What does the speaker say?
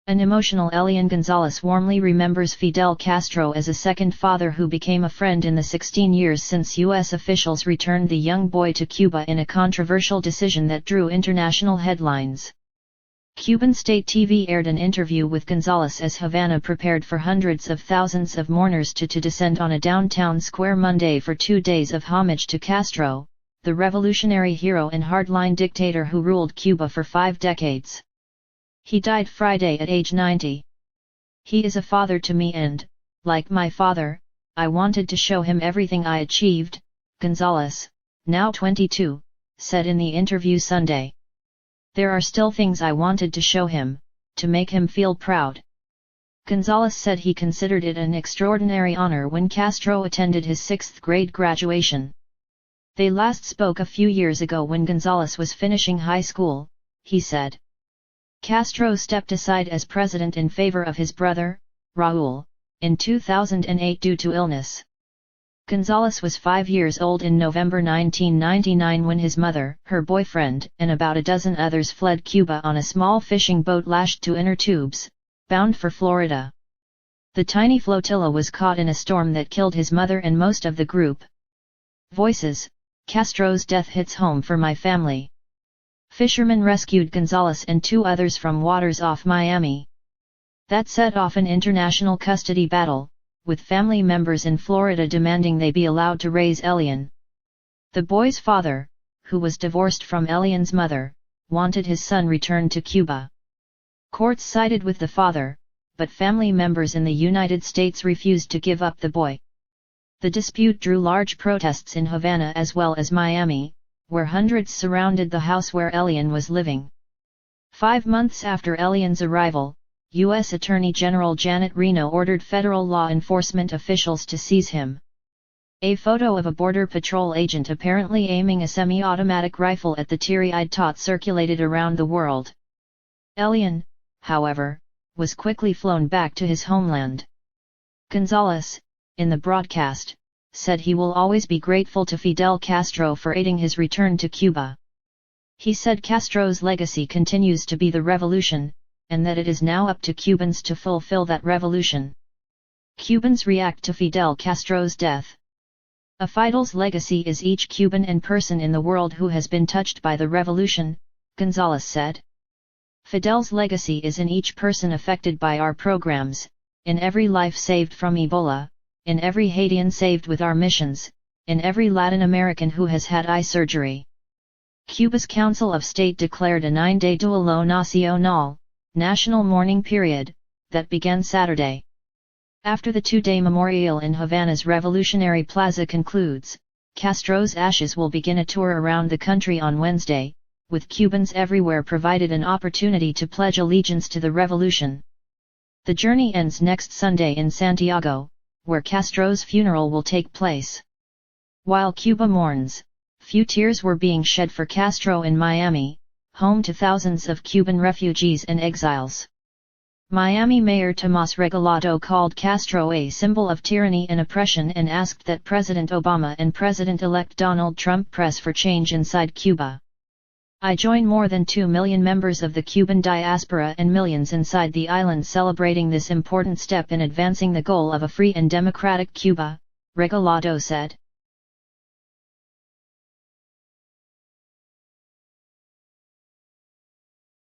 An emotional Elian Gonzalez warmly remembers Fidel Castro as a second father who became a friend in the 16 years since U.S. officials returned the young boy to Cuba in a controversial decision that drew international headlines. Cuban state TV aired an interview with Gonzalez as Havana prepared for hundreds of thousands of mourners to descend on a downtown square Monday for 2 days of homage to Castro, the revolutionary hero and hardline dictator who ruled Cuba for 5 decades. He died Friday at age 90. He is a father to me and, like my father, I wanted to show him everything I achieved, Gonzalez, now 22, said in the interview Sunday. There are still things I wanted to show him, to make him feel proud. Gonzalez said he considered it an extraordinary honor when Castro attended his 6th grade graduation. They last spoke a few years ago when Gonzalez was finishing high school, he said. Castro stepped aside as president in favor of his brother, Raúl, in 2008 due to illness. Gonzalez was 5 years old in November 1999 when his mother, her boyfriend, and about a dozen others fled Cuba on a small fishing boat lashed to inner tubes, bound for Florida. The tiny flotilla was caught in a storm that killed his mother and most of the group. Voices, Castro's death hits home for my family. Fishermen rescued Gonzalez and 2 others from waters off Miami. That set off an international custody battle, with family members in Florida demanding they be allowed to raise Elian. The boy's father, who was divorced from Elian's mother, wanted his son returned to Cuba. Courts sided with the father, but family members in the United States refused to give up the boy. The dispute drew large protests in Havana as well as Miami, where hundreds surrounded the house where Elian was living. 5 months after Elian's arrival, U.S. Attorney General Janet Reno ordered federal law enforcement officials to seize him. A photo of a Border Patrol agent apparently aiming a semi-automatic rifle at the teary-eyed tot circulated around the world. Elian, however, was quickly flown back to his homeland. Gonzalez, in the broadcast, said he will always be grateful to Fidel Castro for aiding his return to Cuba. He said Castro's legacy continues to be the revolution, and that it is now up to Cubans to fulfill that revolution. Cubans react to Fidel Castro's death. A Fidel's legacy is each Cuban and person in the world who has been touched by the revolution, Gonzalez said. Fidel's legacy is in each person affected by our programs, in every life saved from Ebola, in every Haitian saved with our missions, in every Latin American who has had eye surgery. Cuba's Council of State declared a 9-day duelo nacional, national mourning period, that began Saturday. After the 2-day memorial in Havana's Revolutionary Plaza concludes, Castro's ashes will begin a tour around the country on Wednesday, with Cubans everywhere provided an opportunity to pledge allegiance to the revolution. The journey ends next Sunday in Santiago, where Castro's funeral will take place. While Cuba mourns, few tears were being shed for Castro in Miami, home to thousands of Cuban refugees and exiles. Miami Mayor Tomás Regalado called Castro a symbol of tyranny and oppression and asked that President Obama and President-elect Donald Trump press for change inside Cuba. I join more than 2 million members of the Cuban diaspora and millions inside the island celebrating this important step in advancing the goal of a free and democratic Cuba, Regalado said.